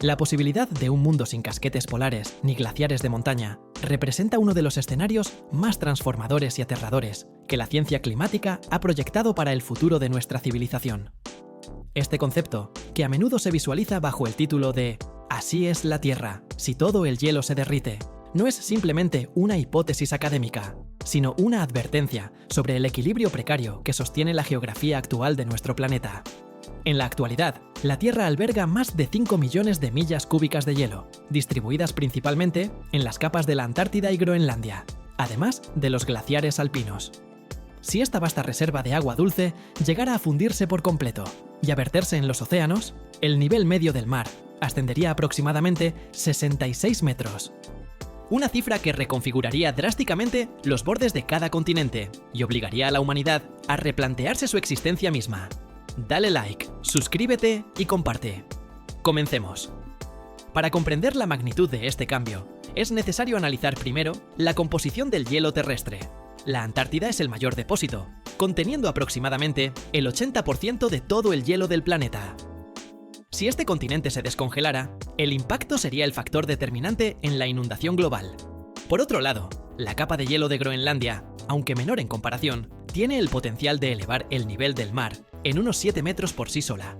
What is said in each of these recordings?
La posibilidad de un mundo sin casquetes polares ni glaciares de montaña representa uno de los escenarios más transformadores y aterradores que la ciencia climática ha proyectado para el futuro de nuestra civilización. Este concepto, que a menudo se visualiza bajo el título de "Así es la Tierra, si todo el hielo se derrite", no es simplemente una hipótesis académica, sino una advertencia sobre el equilibrio precario que sostiene la geografía actual de nuestro planeta. En la actualidad, la Tierra alberga más de 5 millones de millas cúbicas de hielo, distribuidas principalmente en las capas de la Antártida y Groenlandia, además de los glaciares alpinos. Si esta vasta reserva de agua dulce llegara a fundirse por completo y a verterse en los océanos, el nivel medio del mar ascendería aproximadamente 66 metros. Una cifra que reconfiguraría drásticamente los bordes de cada continente y obligaría a la humanidad a replantearse su existencia misma. Dale like, suscríbete y comparte. Comencemos. Para comprender la magnitud de este cambio, es necesario analizar primero la composición del hielo terrestre. La Antártida es el mayor depósito, conteniendo aproximadamente el 80% de todo el hielo del planeta. Si este continente se descongelara, el impacto sería el factor determinante en la inundación global. Por otro lado, la capa de hielo de Groenlandia, aunque menor en comparación, tiene el potencial de elevar el nivel del mar en unos 7 metros por sí sola.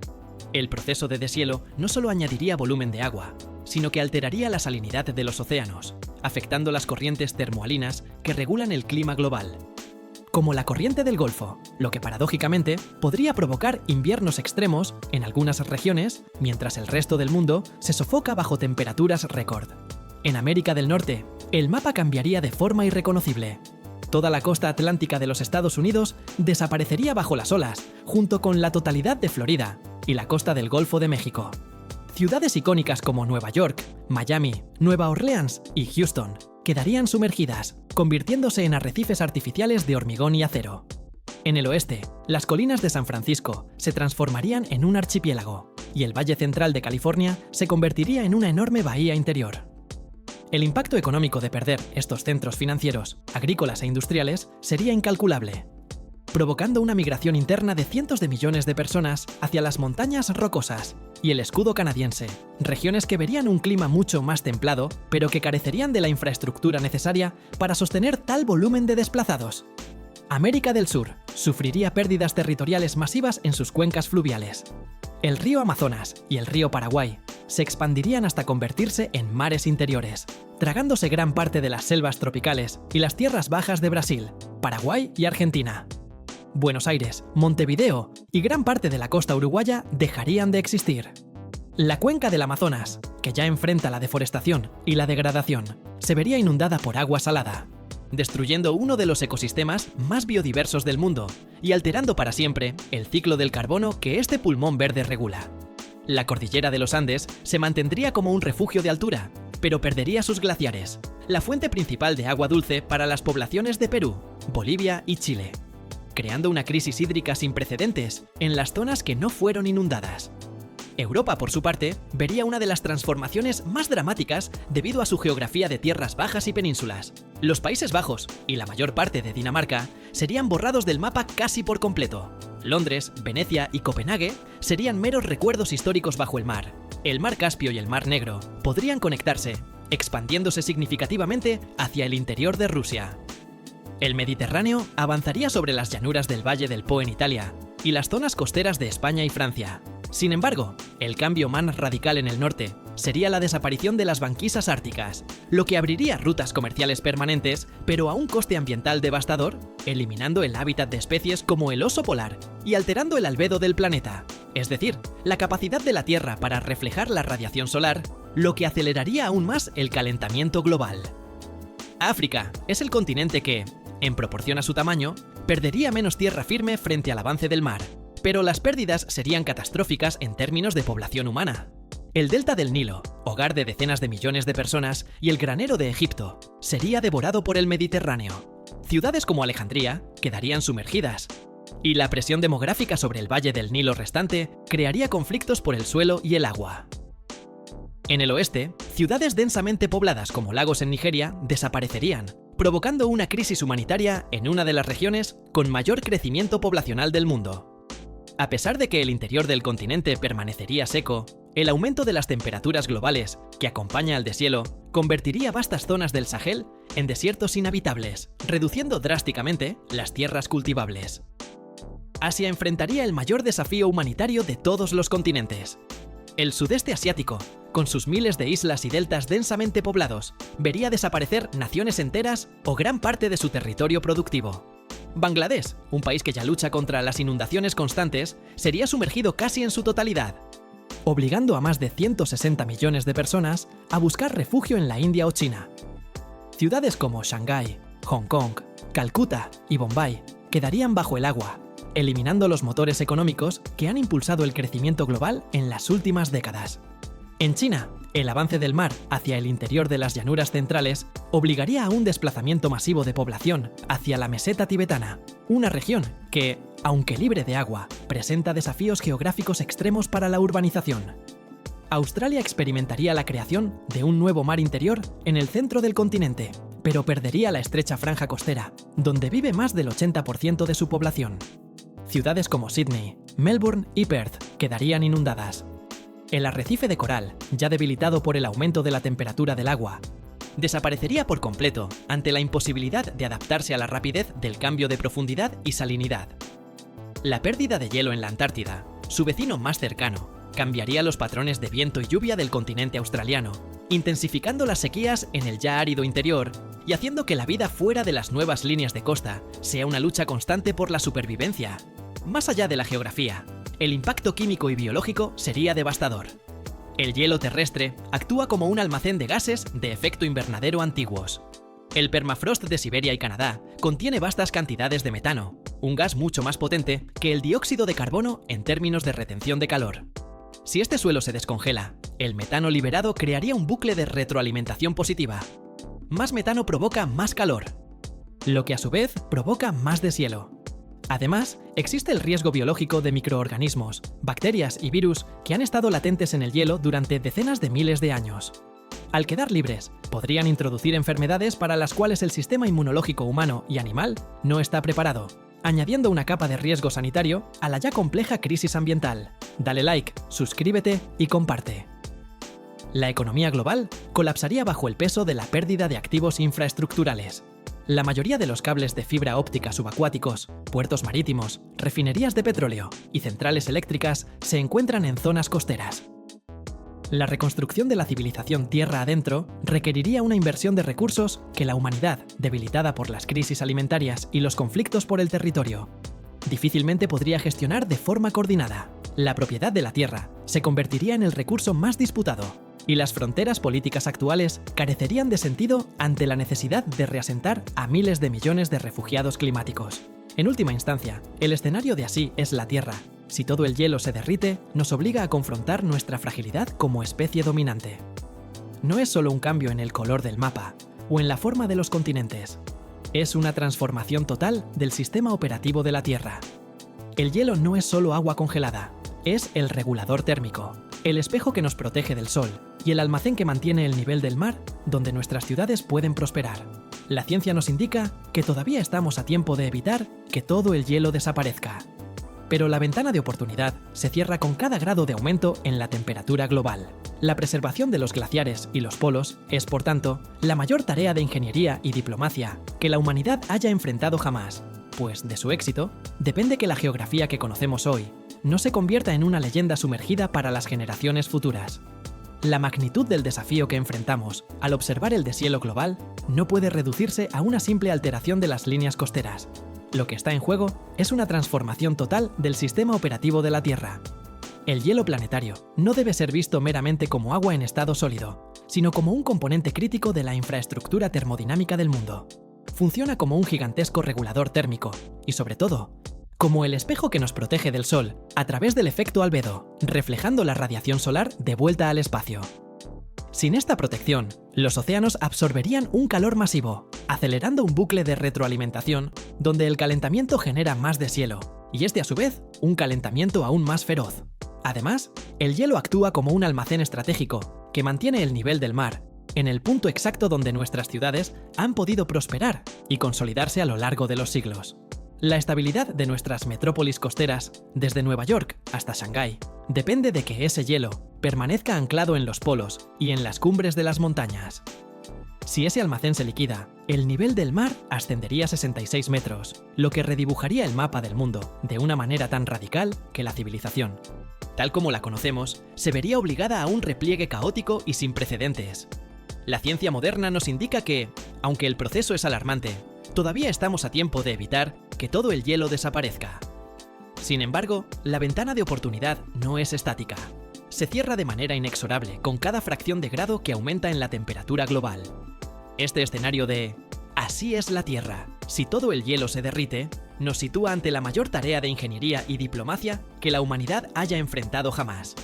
El proceso de deshielo no solo añadiría volumen de agua, sino que alteraría la salinidad de los océanos, afectando las corrientes termohalinas que regulan el clima global, como la corriente del Golfo, lo que paradójicamente podría provocar inviernos extremos en algunas regiones, mientras el resto del mundo se sofoca bajo temperaturas récord. En América del Norte, el mapa cambiaría de forma irreconocible. Toda la costa atlántica de los Estados Unidos desaparecería bajo las olas, junto con la totalidad de Florida y la costa del Golfo de México. Ciudades icónicas como Nueva York, Miami, Nueva Orleans y Houston quedarían sumergidas, convirtiéndose en arrecifes artificiales de hormigón y acero. En el oeste, las colinas de San Francisco se transformarían en un archipiélago, y el Valle Central de California se convertiría en una enorme bahía interior. El impacto económico de perder estos centros financieros, agrícolas e industriales sería incalculable, provocando una migración interna de cientos de millones de personas hacia las montañas rocosas y el escudo canadiense, regiones que verían un clima mucho más templado, pero que carecerían de la infraestructura necesaria para sostener tal volumen de desplazados. América del Sur sufriría pérdidas territoriales masivas en sus cuencas fluviales. El río Amazonas y el río Paraguay se expandirían hasta convertirse en mares interiores, tragándose gran parte de las selvas tropicales y las tierras bajas de Brasil, Paraguay y Argentina. Buenos Aires, Montevideo y gran parte de la costa uruguaya dejarían de existir. La cuenca del Amazonas, que ya enfrenta la deforestación y la degradación, se vería inundada por agua salada, destruyendo uno de los ecosistemas más biodiversos del mundo y alterando para siempre el ciclo del carbono que este pulmón verde regula. La cordillera de los Andes se mantendría como un refugio de altura, pero perdería sus glaciares, la fuente principal de agua dulce para las poblaciones de Perú, Bolivia y Chile, creando una crisis hídrica sin precedentes en las zonas que no fueron inundadas. Europa, por su parte, vería una de las transformaciones más dramáticas debido a su geografía de tierras bajas y penínsulas. Los Países Bajos y la mayor parte de Dinamarca serían borrados del mapa casi por completo. Londres, Venecia y Copenhague serían meros recuerdos históricos bajo el mar. El mar Caspio y el mar Negro podrían conectarse, expandiéndose significativamente hacia el interior de Rusia. El Mediterráneo avanzaría sobre las llanuras del Valle del Po en Italia y las zonas costeras de España y Francia. Sin embargo, el cambio más radical en el norte sería la desaparición de las banquisas árticas, lo que abriría rutas comerciales permanentes, pero a un coste ambiental devastador, eliminando el hábitat de especies como el oso polar y alterando el albedo del planeta, es decir, la capacidad de la Tierra para reflejar la radiación solar, lo que aceleraría aún más el calentamiento global. África es el continente que, en proporción a su tamaño, perdería menos tierra firme frente al avance del mar, pero las pérdidas serían catastróficas en términos de población humana. El delta del Nilo, hogar de decenas de millones de personas, y el granero de Egipto, sería devorado por el Mediterráneo. Ciudades como Alejandría quedarían sumergidas, y la presión demográfica sobre el valle del Nilo restante crearía conflictos por el suelo y el agua. En el oeste, ciudades densamente pobladas como Lagos en Nigeria desaparecerían, provocando una crisis humanitaria en una de las regiones con mayor crecimiento poblacional del mundo. A pesar de que el interior del continente permanecería seco, El aumento de las temperaturas globales, que acompaña al deshielo, convertiría vastas zonas del Sahel en desiertos inhabitables, reduciendo drásticamente las tierras cultivables. Asia enfrentaría el mayor desafío humanitario de todos los continentes. El sudeste asiático, con sus miles de islas y deltas densamente poblados, vería desaparecer naciones enteras o gran parte de su territorio productivo. Bangladesh, un país que ya lucha contra las inundaciones constantes, sería sumergido casi en su totalidad, obligando a más de 160 millones de personas a buscar refugio en la India o China. Ciudades como Shanghái, Hong Kong, Calcuta y Bombay quedarían bajo el agua, eliminando los motores económicos que han impulsado el crecimiento global en las últimas décadas. En China, el avance del mar hacia el interior de las llanuras centrales obligaría a un desplazamiento masivo de población hacia la meseta tibetana, una región que, aunque libre de agua, presenta desafíos geográficos extremos para la urbanización. Australia experimentaría la creación de un nuevo mar interior en el centro del continente, pero perdería la estrecha franja costera, donde vive más del 80% de su población. Ciudades como Sydney, Melbourne y Perth quedarían inundadas. El arrecife de coral, ya debilitado por el aumento de la temperatura del agua, desaparecería por completo ante la imposibilidad de adaptarse a la rapidez del cambio de profundidad y salinidad. La pérdida de hielo en la Antártida, su vecino más cercano, cambiaría los patrones de viento y lluvia del continente australiano, intensificando las sequías en el ya árido interior y haciendo que la vida fuera de las nuevas líneas de costa sea una lucha constante por la supervivencia. Más allá de la geografía, el impacto químico y biológico sería devastador. El hielo terrestre actúa como un almacén de gases de efecto invernadero antiguos. El permafrost de Siberia y Canadá contiene vastas cantidades de metano, un gas mucho más potente que el dióxido de carbono en términos de retención de calor. Si este suelo se descongela, el metano liberado crearía un bucle de retroalimentación positiva. Más metano provoca más calor, lo que a su vez provoca más deshielo. Además, existe el riesgo biológico de microorganismos, bacterias y virus que han estado latentes en el hielo durante decenas de miles de años. Al quedar libres, podrían introducir enfermedades para las cuales el sistema inmunológico humano y animal no está preparado, añadiendo una capa de riesgo sanitario a la ya compleja crisis ambiental. Dale like, suscríbete y comparte. La economía global colapsaría bajo el peso de la pérdida de activos infraestructurales. La mayoría de los cables de fibra óptica subacuáticos, puertos marítimos, refinerías de petróleo y centrales eléctricas se encuentran en zonas costeras. La reconstrucción de la civilización tierra adentro requeriría una inversión de recursos que la humanidad, debilitada por las crisis alimentarias y los conflictos por el territorio, difícilmente podría gestionar de forma coordinada. La propiedad de la tierra se convertiría en el recurso más disputado, y las fronteras políticas actuales carecerían de sentido ante la necesidad de reasentar a miles de millones de refugiados climáticos. En última instancia, el escenario de así es la Tierra. Si todo el hielo se derrite, nos obliga a confrontar nuestra fragilidad como especie dominante. No es solo un cambio en el color del mapa o en la forma de los continentes. Es una transformación total del sistema operativo de la Tierra. El hielo no es solo agua congelada, es el regulador térmico, el espejo que nos protege del sol y el almacén que mantiene el nivel del mar donde nuestras ciudades pueden prosperar. La ciencia nos indica que todavía estamos a tiempo de evitar que todo el hielo desaparezca. Pero la ventana de oportunidad se cierra con cada grado de aumento en la temperatura global. La preservación de los glaciares y los polos es, por tanto, la mayor tarea de ingeniería y diplomacia que la humanidad haya enfrentado jamás, pues de su éxito depende que la geografía que conocemos hoy no se convierta en una leyenda sumergida para las generaciones futuras. La magnitud del desafío que enfrentamos al observar el deshielo global no puede reducirse a una simple alteración de las líneas costeras. Lo que está en juego es una transformación total del sistema operativo de la Tierra. El hielo planetario no debe ser visto meramente como agua en estado sólido, sino como un componente crítico de la infraestructura termodinámica del mundo. Funciona como un gigantesco regulador térmico y, sobre todo, como el espejo que nos protege del Sol a través del efecto albedo, reflejando la radiación solar de vuelta al espacio. Sin esta protección, los océanos absorberían un calor masivo, acelerando un bucle de retroalimentación donde el calentamiento genera más deshielo, y este a su vez un calentamiento aún más feroz. Además, el hielo actúa como un almacén estratégico que mantiene el nivel del mar en el punto exacto donde nuestras ciudades han podido prosperar y consolidarse a lo largo de los siglos. La estabilidad de nuestras metrópolis costeras, desde Nueva York hasta Shanghái, depende de que ese hielo permanezca anclado en los polos y en las cumbres de las montañas. Si ese almacén se liquida, el nivel del mar ascendería 66 metros, lo que redibujaría el mapa del mundo de una manera tan radical que la civilización, tal como la conocemos, se vería obligada a un repliegue caótico y sin precedentes. La ciencia moderna nos indica que, aunque el proceso es alarmante, todavía estamos a tiempo de evitar que todo el hielo desaparezca. Sin embargo, la ventana de oportunidad no es estática. Se cierra de manera inexorable con cada fracción de grado que aumenta en la temperatura global. Este escenario de "así es la Tierra, si todo el hielo se derrite", nos sitúa ante la mayor tarea de ingeniería y diplomacia que la humanidad haya enfrentado jamás.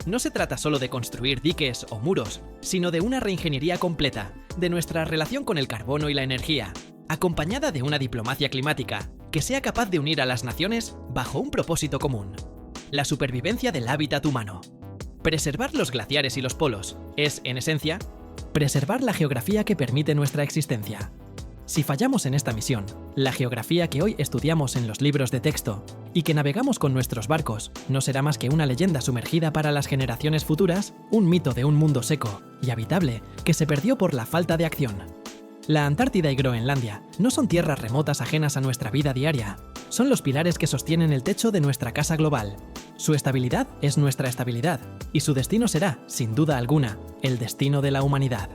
No se trata solo de construir diques o muros, sino de una reingeniería completa de nuestra relación con el carbono y la energía, acompañada de una diplomacia climática que sea capaz de unir a las naciones bajo un propósito común: la supervivencia del hábitat humano. Preservar los glaciares y los polos es, en esencia, preservar la geografía que permite nuestra existencia. Si fallamos en esta misión, la geografía que hoy estudiamos en los libros de texto y que navegamos con nuestros barcos no será más que una leyenda sumergida para las generaciones futuras, un mito de un mundo seco y habitable que se perdió por la falta de acción. La Antártida y Groenlandia no son tierras remotas ajenas a nuestra vida diaria, son los pilares que sostienen el techo de nuestra casa global. Su estabilidad es nuestra estabilidad, y su destino será, sin duda alguna, el destino de la humanidad.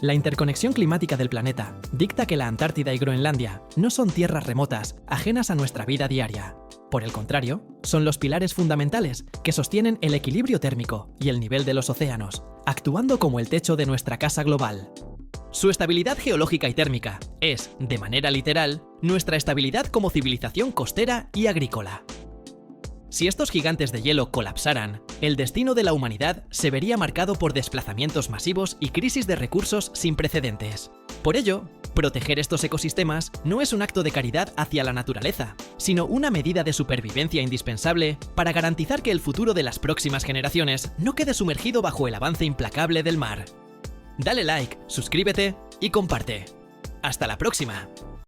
La interconexión climática del planeta dicta que la Antártida y Groenlandia no son tierras remotas ajenas a nuestra vida diaria. Por el contrario, son los pilares fundamentales que sostienen el equilibrio térmico y el nivel de los océanos, actuando como el techo de nuestra casa global. Su estabilidad geológica y térmica es, de manera literal, nuestra estabilidad como civilización costera y agrícola. Si estos gigantes de hielo colapsaran, el destino de la humanidad se vería marcado por desplazamientos masivos y crisis de recursos sin precedentes. Por ello, proteger estos ecosistemas no es un acto de caridad hacia la naturaleza, sino una medida de supervivencia indispensable para garantizar que el futuro de las próximas generaciones no quede sumergido bajo el avance implacable del mar. Dale like, suscríbete y comparte. ¡Hasta la próxima!